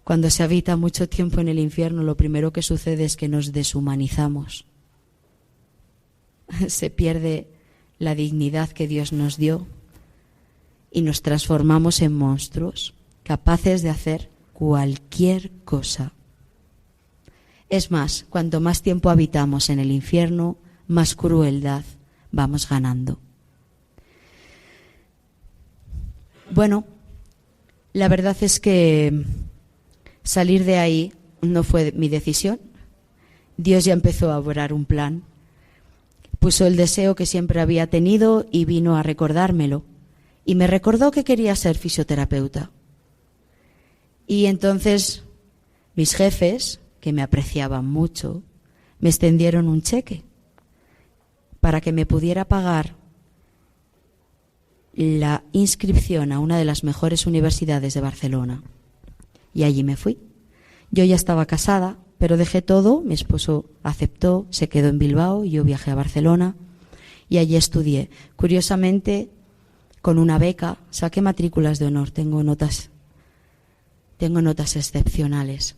Cuando se habita mucho tiempo en el infierno, lo primero que sucede es que nos deshumanizamos. Se pierde la dignidad que Dios nos dio y nos transformamos en monstruos, capaces de hacer cualquier cosa. Es más, cuanto más tiempo habitamos en el infierno, más crueldad vamos ganando. Bueno, la verdad es que salir de ahí no fue mi decisión. Dios ya empezó a obrar un plan. Puso el deseo que siempre había tenido y vino a recordármelo. Y me recordó que quería ser fisioterapeuta. Y entonces mis jefes, que me apreciaban mucho, me extendieron un cheque para que me pudiera pagar la inscripción a una de las mejores universidades de Barcelona. Y allí me fui. Yo ya estaba casada, pero dejé todo, mi esposo aceptó, se quedó en Bilbao, yo viajé a Barcelona y allí estudié. Curiosamente, con una beca, saqué matrículas de honor, tengo notas excepcionales.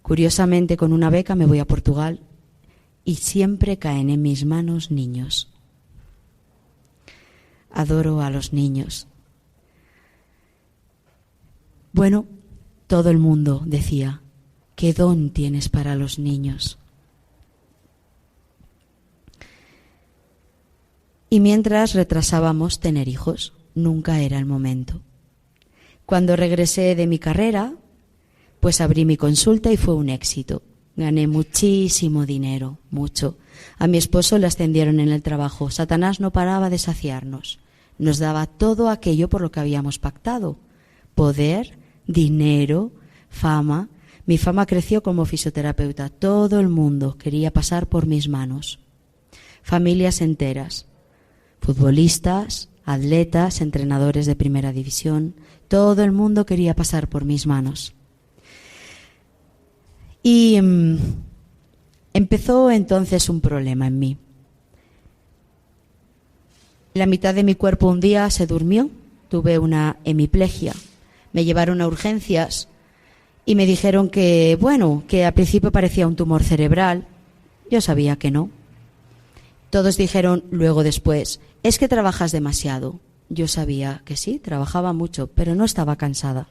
Curiosamente, con una beca me voy a Portugal y siempre caen en mis manos niños. Adoro a los niños. Bueno, todo el mundo decía, ¿qué don tienes para los niños? Y mientras retrasábamos tener hijos, nunca era el momento. Cuando regresé de mi carrera, pues abrí mi consulta y fue un éxito. Gané muchísimo dinero, mucho. A mi esposo le ascendieron en el trabajo. Satanás no paraba de saciarnos. Nos daba todo aquello por lo que habíamos pactado. Poder, dinero, fama. Mi fama creció como fisioterapeuta. Todo el mundo quería pasar por mis manos. Familias enteras. Futbolistas, atletas, entrenadores de primera división. Todo el mundo quería pasar por mis manos. Y empezó entonces un problema en mí. La mitad de mi cuerpo un día se durmió, tuve una hemiplegia. Me llevaron a urgencias y me dijeron que, que al principio parecía un tumor cerebral. Yo sabía que no. Todos dijeron luego después, es que trabajas demasiado. Yo sabía que sí, trabajaba mucho, pero no estaba cansada.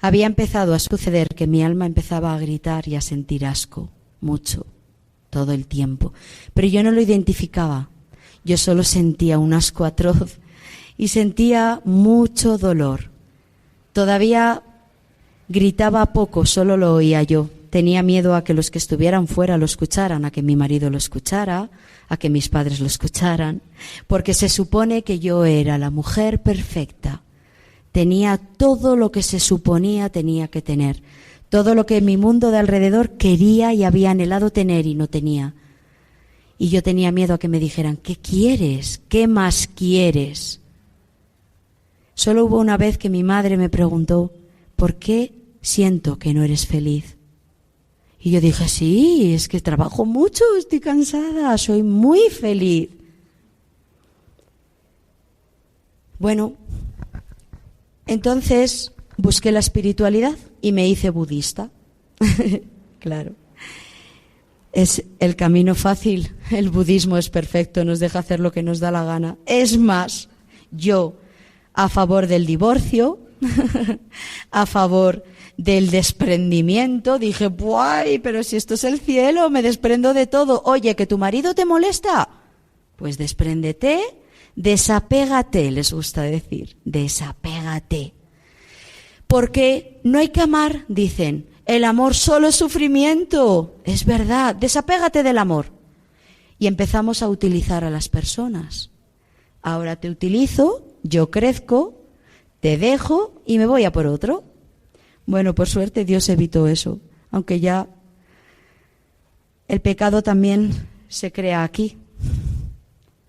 Había empezado a suceder que mi alma empezaba a gritar y a sentir asco, mucho, todo el tiempo. Pero yo no lo identificaba. Yo solo sentía un asco atroz y sentía mucho dolor. Todavía gritaba poco, solo lo oía yo. Tenía miedo a que los que estuvieran fuera lo escucharan, a que mi marido lo escuchara, a que mis padres lo escucharan, porque se supone que yo era la mujer perfecta. Tenía todo lo que se suponía tenía que tener, todo lo que mi mundo de alrededor quería y había anhelado tener y no tenía. Y yo tenía miedo a que me dijeran, ¿qué quieres? ¿Qué más quieres? Solo hubo una vez que mi madre me preguntó, ¿por qué siento que no eres feliz? Y yo dije, sí, es que trabajo mucho, estoy cansada, soy muy feliz. Bueno, entonces busqué la espiritualidad y me hice budista. Claro. Es el camino fácil. El budismo es perfecto, nos deja hacer lo que nos da la gana. Es más, yo a favor del divorcio, a favor del desprendimiento, dije, ¡buay! Pero si esto es el cielo, me desprendo de todo. Oye, ¿que tu marido te molesta? Pues despréndete, desapégate, les gusta decir, desapégate. Porque no hay que amar, dicen. El amor solo es sufrimiento. Es verdad, desapégate del amor. Y empezamos a utilizar a las personas. Ahora te utilizo, yo crezco, te dejo y me voy a por otro. Bueno, por suerte Dios evitó eso, aunque ya el pecado también se crea aquí.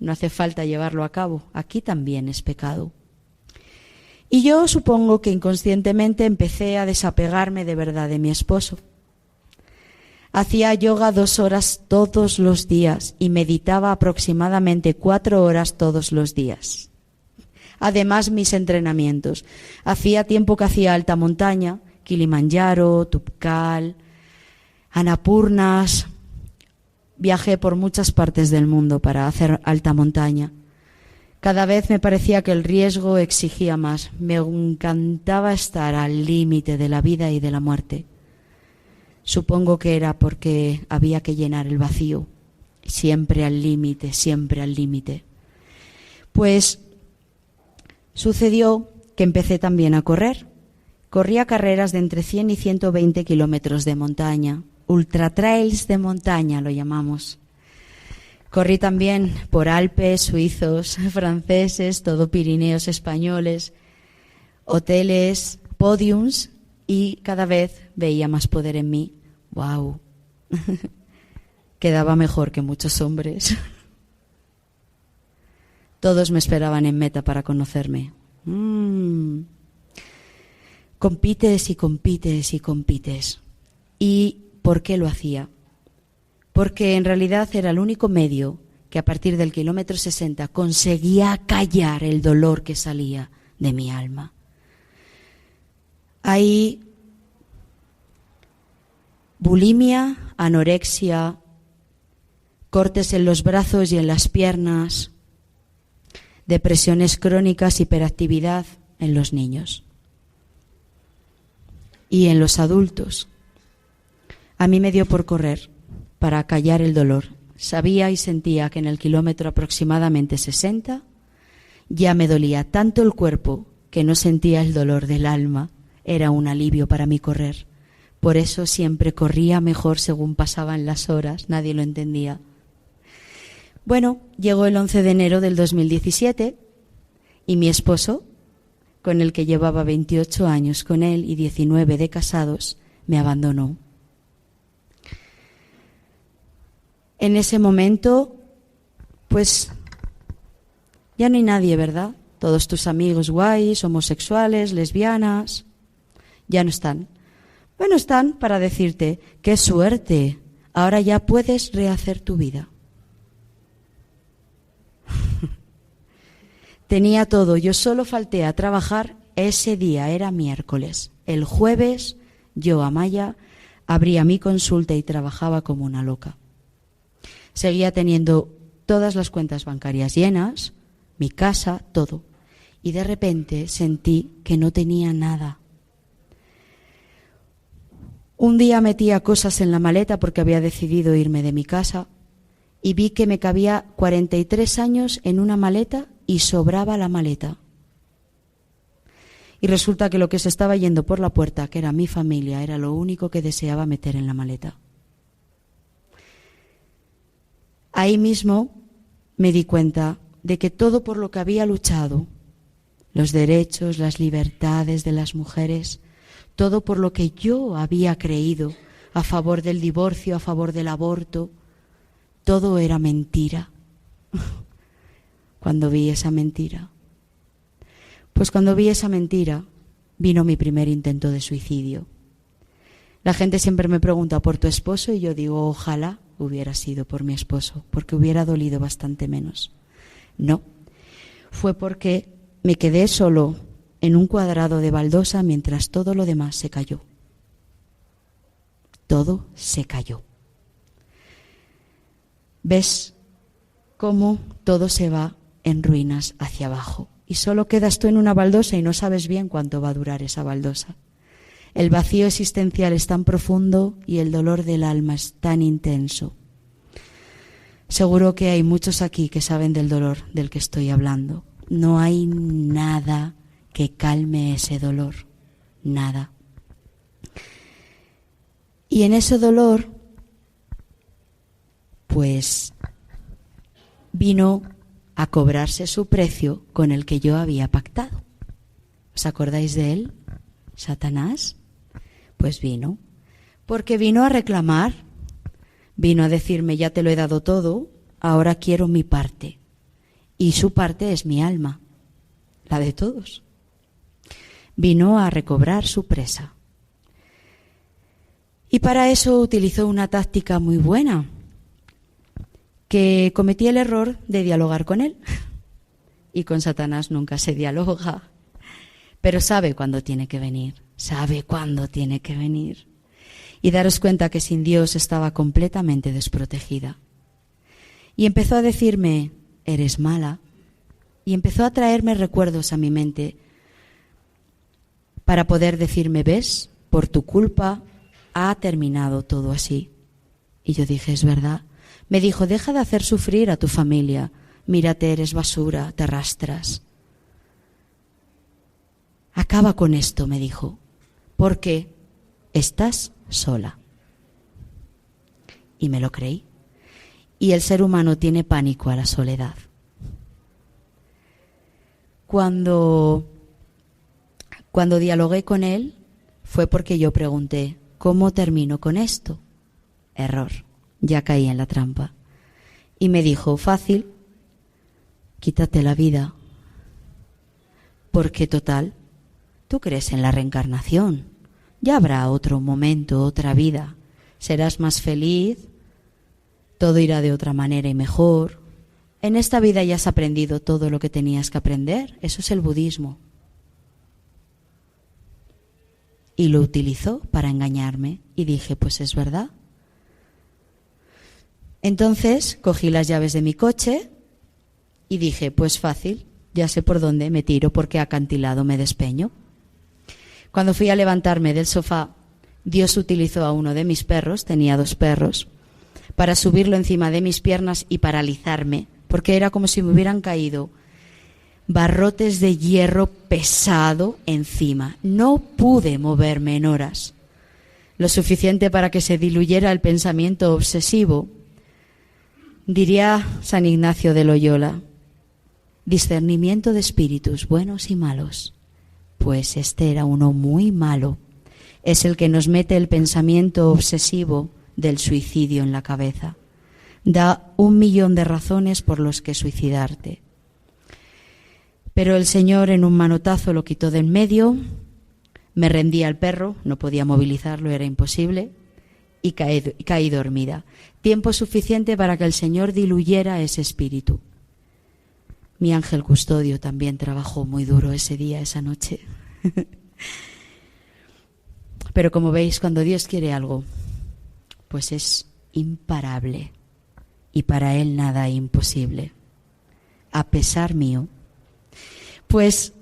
No hace falta llevarlo a cabo, aquí también es pecado. Y yo supongo que inconscientemente empecé a desapegarme de verdad de mi esposo. Hacía yoga 2 horas todos los días y meditaba aproximadamente 4 horas todos los días. Además, mis entrenamientos. Hacía tiempo que hacía alta montaña Kilimanjaro, Tupkal, Annapurnas. Viajé por muchas partes del mundo para hacer alta montaña. Cada vez me parecía que el riesgo exigía más. Me encantaba estar al límite de la vida y de la muerte. Supongo que era porque había que llenar el vacío. Siempre al límite, siempre al límite. Pues sucedió que empecé también a correr. Corría carreras de entre 100 y 120 kilómetros de montaña. Ultratrails de montaña lo llamamos. Corrí también por Alpes suizos, franceses, todo Pirineos españoles, hoteles, podiums, y cada vez veía más poder en mí. ¡Wow! Quedaba mejor que muchos hombres. Todos me esperaban en meta para conocerme. Compites y compites y compites. ¿Y por qué lo hacía? Porque en realidad era el único medio que a partir del kilómetro 60 conseguía callar el dolor que salía de mi alma. Hay bulimia, anorexia, cortes en los brazos y en las piernas, depresiones crónicas, hiperactividad en los niños y en los adultos. A mí me dio por correr para callar el dolor. Sabía y sentía que en el kilómetro aproximadamente 60 ya me dolía tanto el cuerpo que no sentía el dolor del alma. Era un alivio para mí correr. Por eso siempre corría mejor según pasaban las horas. Nadie lo entendía. Bueno, llegó el 11 de enero del 2017 y mi esposo, con el que llevaba 28 años con él y 19 de casados, me abandonó. En ese momento, pues, ya no hay nadie, ¿verdad? Todos tus amigos guays, homosexuales, lesbianas, ya no están. Bueno, están para decirte, ¡qué suerte! Ahora ya puedes rehacer tu vida. Tenía todo, yo solo falté a trabajar ese día, era miércoles. El jueves, yo, Amaya, abría mi consulta y trabajaba como una loca. Seguía teniendo todas las cuentas bancarias llenas, mi casa, todo. Y de repente sentí que no tenía nada. Un día metía cosas en la maleta porque había decidido irme de mi casa y vi que me cabía 43 años en una maleta y sobraba la maleta. Y resulta que lo que se estaba yendo por la puerta, que era mi familia, era lo único que deseaba meter en la maleta. Ahí mismo me di cuenta de que todo por lo que había luchado, los derechos, las libertades de las mujeres, todo por lo que yo había creído a favor del divorcio, a favor del aborto, todo era mentira. Cuando vi esa mentira, pues cuando vi esa mentira, vino mi primer intento de suicidio. La gente siempre me pregunta por tu esposo y yo digo, ojalá hubiera sido por mi esposo, porque hubiera dolido bastante menos. No, fue porque me quedé solo en un cuadrado de baldosa mientras todo lo demás se cayó. Todo se cayó. ¿Ves cómo todo se va en ruinas hacia abajo? Y solo quedas tú en una baldosa y no sabes bien cuánto va a durar esa baldosa. El vacío existencial es tan profundo y el dolor del alma es tan intenso. Seguro que hay muchos aquí que saben del dolor del que estoy hablando. No hay nada que calme ese dolor. Nada. Y en ese dolor, pues, vino a cobrarse su precio con el que yo había pactado. ¿Os acordáis de él? Satanás. Pues vino, porque vino a reclamar, vino a decirme, ya te lo he dado todo, ahora quiero mi parte. Y su parte es mi alma, la de todos. Vino a recobrar su presa. Y para eso utilizó una táctica muy buena, que cometí el error de dialogar con él. Y con Satanás nunca se dialoga, pero sabe cuándo tiene que venir. sabe cuándo tiene que venir. Y daros cuenta que sin Dios estaba completamente desprotegida. Y empezó a decirme, eres mala. Y empezó a traerme recuerdos a mi mente para poder decirme, ves, por tu culpa ha terminado todo así. Y yo dije, es verdad. Me dijo, deja de hacer sufrir a tu familia. Mírate, eres basura, te arrastras. Acaba con esto, me dijo, porque estás sola. Y me lo creí. Y el ser humano tiene pánico a la soledad. Cuando dialogué con él, fue porque yo pregunté, ¿cómo termino con esto? Error, ya caí en la trampa. Y me dijo, fácil, quítate la vida. Porque total, tú crees en la reencarnación. Ya habrá otro momento, otra vida. Serás más feliz, todo irá de otra manera y mejor. En esta vida ya has aprendido todo lo que tenías que aprender. Eso es el budismo. Y lo utilizó para engañarme. Y dije, pues es verdad. Entonces cogí las llaves de mi coche y dije, pues fácil, ya sé por dónde me tiro, porque acantilado me despeño. Cuando fui a levantarme del sofá, Dios utilizó a uno de mis perros, tenía 2 perros, para subirlo encima de mis piernas y paralizarme, porque era como si me hubieran caído barrotes de hierro pesado encima. No pude moverme en horas, lo suficiente para que se diluyera el pensamiento obsesivo. Diría San Ignacio de Loyola, discernimiento de espíritus buenos y malos. Pues este era uno muy malo. Es el que nos mete el pensamiento obsesivo del suicidio en la cabeza. Da 1.000.000 de razones por los que suicidarte. Pero el Señor en un manotazo lo quitó de en medio, me rendí al perro, no podía movilizarlo, era imposible, y caí dormida. Tiempo suficiente para que el Señor diluyera ese espíritu. Mi ángel custodio también trabajó muy duro ese día, esa noche. Pero como veis, cuando Dios quiere algo, pues es imparable. Y para Él nada imposible. A pesar mío. Pues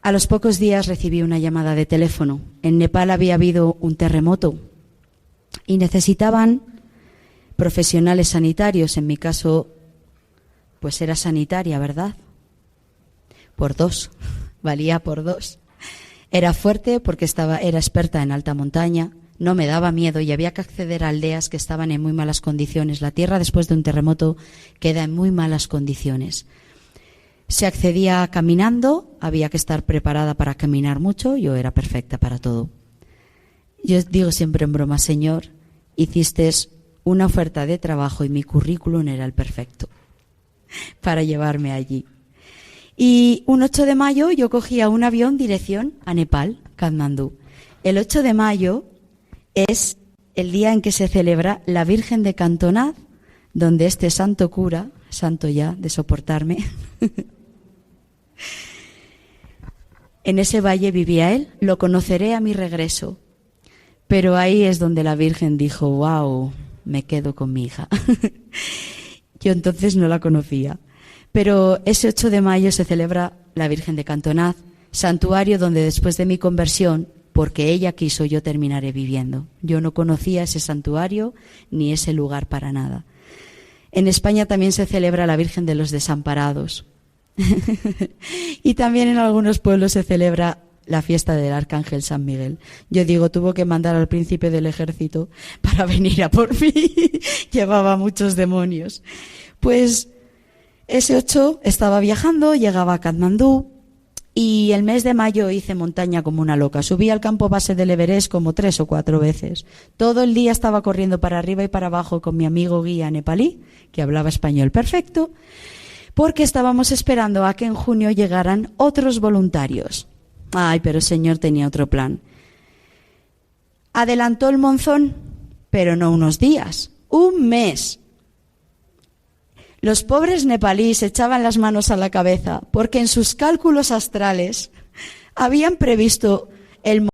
a los pocos días recibí una llamada de teléfono. En Nepal había habido un terremoto y necesitaban profesionales sanitarios. En mi caso, pues era sanitaria, ¿verdad? Por 2, valía por 2. Era fuerte porque era experta en alta montaña, no me daba miedo y había que acceder a aldeas que estaban en muy malas condiciones. La tierra después de un terremoto queda en muy malas condiciones. Se accedía caminando, había que estar preparada para caminar mucho, yo era perfecta para todo. Yo digo siempre en broma, Señor, hiciste una oferta de trabajo y mi currículum era el perfecto para llevarme allí. Y un 8 de mayo yo cogía un avión dirección a Nepal, Katmandú. El 8 de mayo es el día en que se celebra la Virgen de Cantonad, donde este santo cura, santo ya de soportarme, en ese valle vivía él, lo conoceré a mi regreso. Pero ahí es donde la Virgen dijo, wow, me quedo con mi hija. Yo entonces no la conocía. Pero ese 8 de mayo se celebra la Virgen de Cantonad, santuario donde después de mi conversión, porque ella quiso, yo terminaré viviendo. Yo no conocía ese santuario ni ese lugar para nada. En España también se celebra la Virgen de los Desamparados. Y también en algunos pueblos se celebra la fiesta del Arcángel San Miguel. Yo digo, tuvo que mandar al príncipe del ejército para venir a por mí. Llevaba muchos demonios. Pues ese 8 estaba viajando, llegaba a Katmandú y el mes de mayo hice montaña como una loca. Subí al campo base del Everest como 3 o 4 veces. Todo el día estaba corriendo para arriba y para abajo con mi amigo guía nepalí, que hablaba español perfecto, porque estábamos esperando a que en junio llegaran otros voluntarios. Ay, pero el Señor tenía otro plan. Adelantó el monzón, pero no unos días, un mes. Los pobres nepalíes echaban las manos a la cabeza porque en sus cálculos astrales habían previsto el